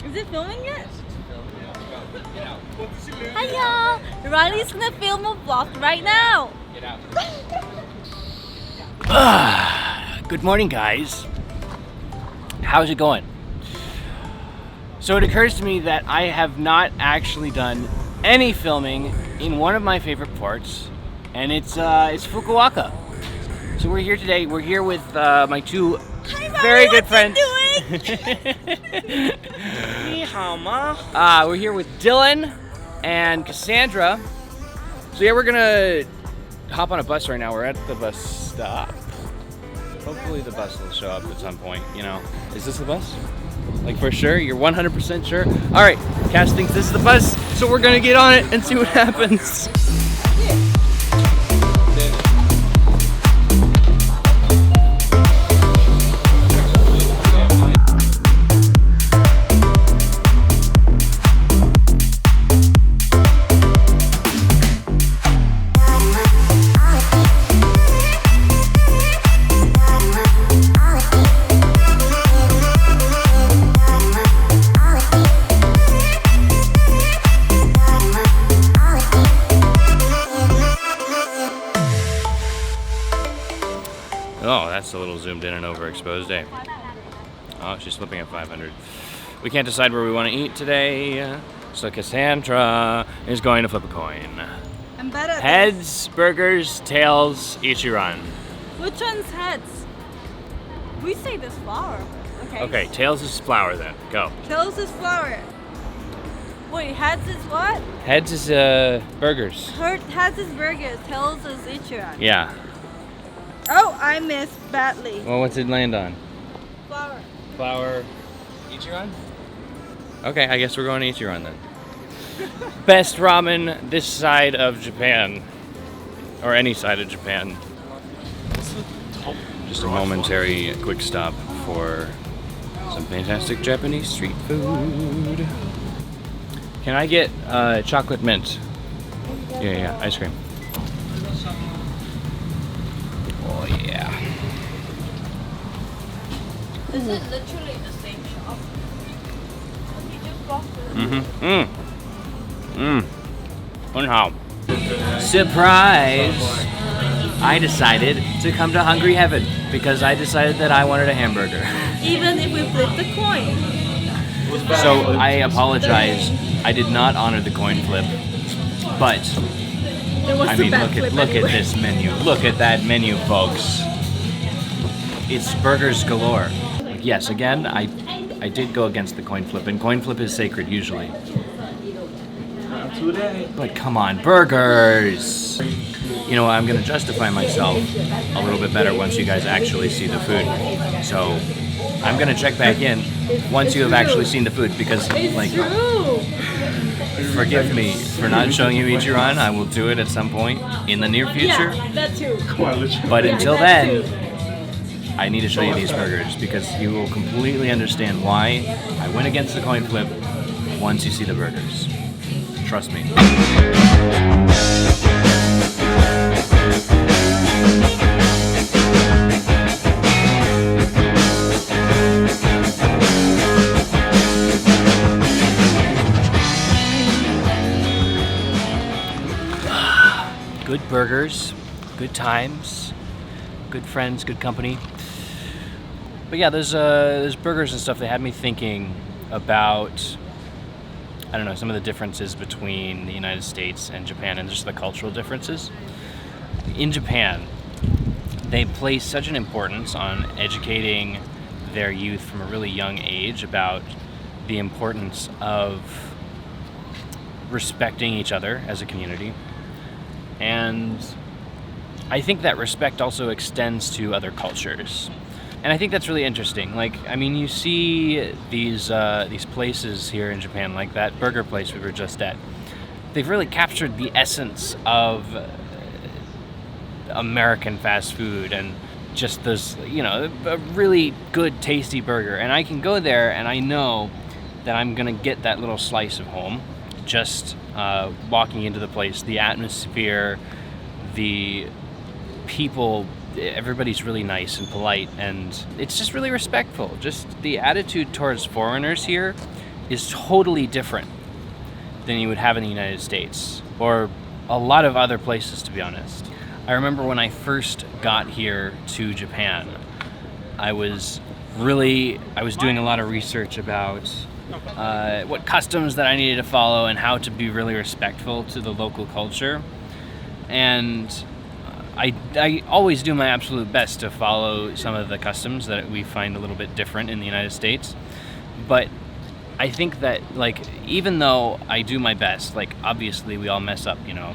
Is it filming yet? Hi y'all! Riley's gonna film a vlog right now! Get out. Good morning, guys. How's it going? So it occurs to me that I have not actually done any filming in one of my favorite ports, and it's Fukuoka. So we're here today. We're here with my two very good friends. We're here with Dylan and Cassandra. So yeah, we're gonna hop on a bus right now. We're at the bus stop. Hopefully the bus will show up at some point, you know. Is this the bus? Like for sure? You're 100% sure? All right, Cass thinks this is the bus, so we're gonna get on it and see what happens. Oh, that's a little zoomed in and overexposed, eh? Oh, she's flipping at 500. We can't decide where we want to eat today, so Cassandra is going to flip a coin. I'm better at Heads, burgers, tails, Ichiran. Which one's heads? We say this flour. Okay, tails is flour then. Go. Tails is flour. Wait, heads is what? Heads is burgers. Heads is burgers, tails is Ichiran. Yeah. Oh, I missed badly. Well, what's it land on? Flour. Flour. Ichiran? Okay, I guess we're going to Ichiran then. Best ramen this side of Japan. Or any side of Japan. Just a momentary quick stop for some fantastic Japanese street food. Can I get chocolate mint? Yeah, ice cream. Oh yeah. This is literally the same shop. You just walk through. Surprise! I decided to come to Hungry Heaven because I decided that I wanted a hamburger. Even if we flip the coin. So I apologize. I did not honor the coin flip, but I mean, look at this menu. Look at that menu, folks. It's burgers galore. Yes, again, I did go against the coin flip, and coin flip is sacred usually. But come on, burgers! You know, I'm gonna justify myself a little bit better once you guys actually see the food. So I'm gonna check back in once you have actually seen the food because, like, forgive me for not showing you Ichiran. I will do it at some point in the near future. Yeah, that too. But until then, I need to show you these burgers because you will completely understand why I went against the coin flip once you see the burgers. Trust me. Good burgers, good times, good friends, good company. But yeah, there's burgers and stuff that had me thinking about, I don't know, some of the differences between the United States and Japan and just the cultural differences. In Japan, they place such an importance on educating their youth from a really young age about the importance of respecting each other as a community. And I think that respect also extends to other cultures. And I think that's really interesting. Like, I mean, you see these places here in Japan, like that burger place we were just at. They've really captured the essence of American fast food and just those, you know, a really good, tasty burger. And I can go there and I know that I'm gonna get that little slice of home just walking into the place. The atmosphere, the people, everybody's really nice and polite, and it's just really respectful. Just the attitude towards foreigners here is totally different than you would have in the United States, or a lot of other places, to be honest. I remember when I first got here to Japan, I was doing a lot of research about what customs that I needed to follow and how to be really respectful to the local culture. And I always do my absolute best to follow some of the customs that we find a little bit different in the United States. But I think that, like, even though I do my best, like, obviously we all mess up, you know.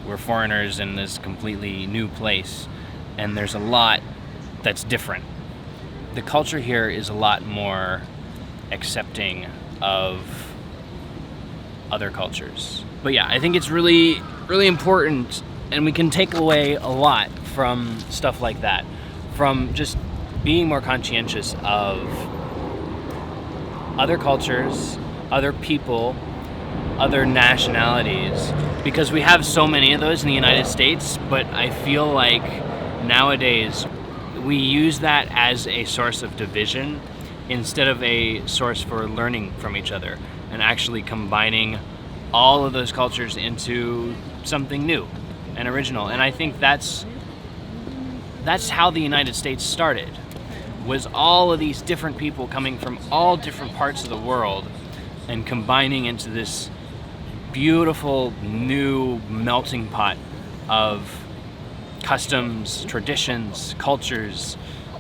We're foreigners in this completely new place, and there's a lot that's different. The culture here is a lot more accepting of other cultures. But yeah, I think it's really, really important, and we can take away a lot from stuff like that, from just being more conscientious of other cultures, other people, other nationalities, because we have so many of those in the United States, but I feel like nowadays we use that as a source of division instead of a source for learning from each other and actually combining all of those cultures into something new and original. And I think that's how the United States started, was all of these different people coming from all different parts of the world and combining into this beautiful new melting pot of customs, traditions, cultures,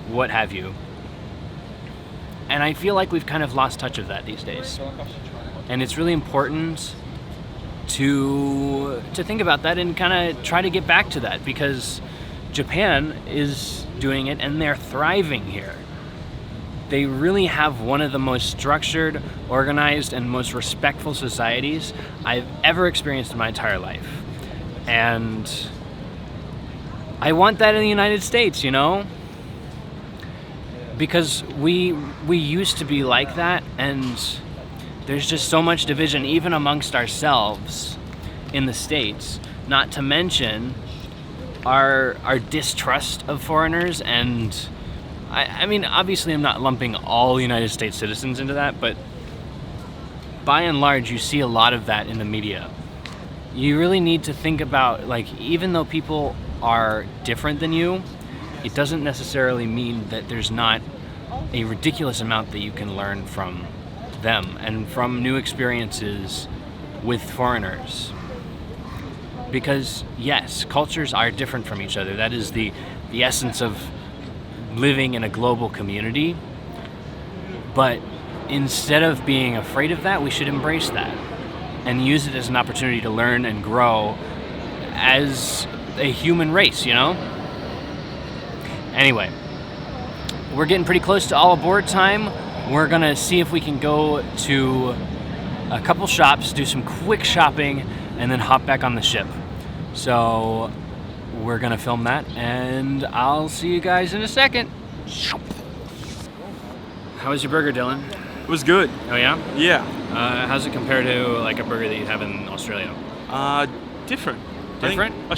what have you. And I feel like we've kind of lost touch of that these days. And it's really important to think about that and kind of try to get back to that, because Japan is doing it and they're thriving here. They really have one of the most structured, organized, and most respectful societies I've ever experienced in my entire life. And I want that in the United States, you know? Because we used to be like that, and there's just so much division even amongst ourselves in the States, not to mention our distrust of foreigners. And I mean, obviously I'm not lumping all United States citizens into that, but by and large you see a lot of that in the media. You really need to think about, like, even though people are different than you, it doesn't necessarily mean that there's not a ridiculous amount that you can learn from them and from new experiences with foreigners. Because yes, cultures are different from each other. That is the essence of living in a global community. But instead of being afraid of that, we should embrace that and use it as an opportunity to learn and grow as a human race, you know? Anyway, we're getting pretty close to all aboard time. We're gonna see if we can go to a couple shops, do some quick shopping, and then hop back on the ship. So we're gonna film that, and I'll see you guys in a second. How was your burger, Dylan? It was good. Oh yeah? Yeah. How's it compare to like a burger that you have in Australia? Different. Different? I think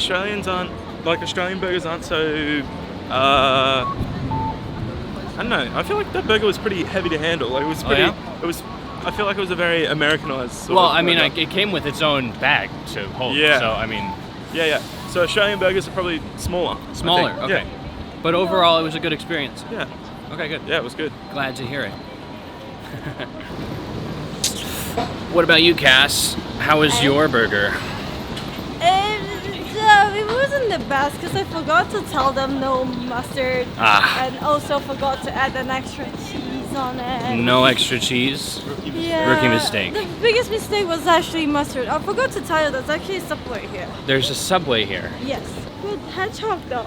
Australian burgers aren't so, I don't know. I feel like that burger was pretty heavy to handle. Like, it was pretty, I feel like it was a very Americanized sort of burger. It came with its own bag to hold. Yeah. So, I mean... Yeah. So Australian burgers are probably smaller. Smaller, I think. okay. Yeah. But overall, it was a good experience. Yeah. Okay, good. Yeah, it was good. Glad to hear it. What about you, Cass? How was your burger? It wasn't the best because I forgot to tell them no mustard, and also forgot to add an extra cheese on it. No extra cheese? Yeah. Rookie mistake. The biggest mistake was actually mustard. I forgot to tell you there's actually a Subway here. There's a Subway here. Yes. Good hedgehog though.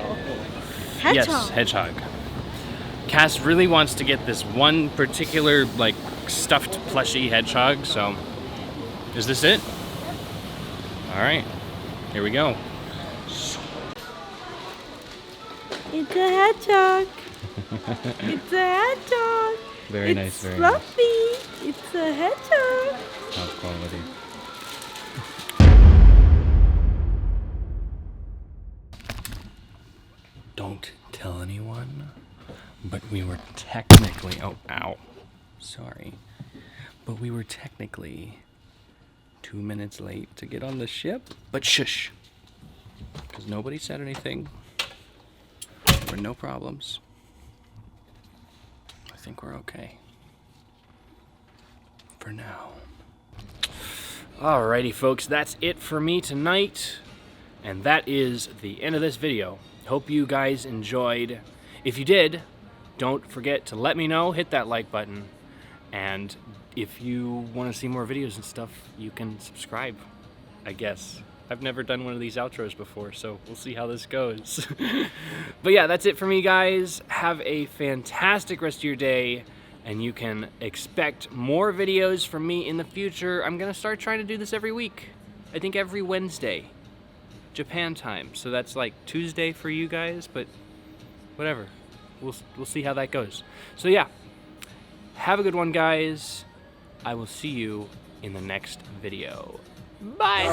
Hedgehog. Yes, hedgehog. Cass really wants to get this one particular, like, stuffed plushy hedgehog, so... Is this it? Alright. Here we go. It's a hedgehog. It's a hedgehog. Very nice, It's very fluffy. It's a hedgehog. nice. Top quality. Don't tell anyone, but we were technically... Oh, ow. Sorry. But we were technically 2 minutes late to get on the ship. But shush, because nobody said anything. There were no problems. I think we're okay. For now. Alrighty folks, that's it for me tonight. And that is the end of this video. Hope you guys enjoyed. If you did, don't forget to let me know, hit that like button. And if you want to see more videos and stuff, you can subscribe, I guess. I've never done one of these outros before, so we'll see how this goes. But yeah, that's it for me, guys. Have a fantastic rest of your day, and you can expect more videos from me in the future. I'm gonna start trying to do this every week. I think every Wednesday, Japan time. So that's like Tuesday for you guys, but whatever. We'll see how that goes. So yeah, have a good one, guys. I will see you in the next video. Bye!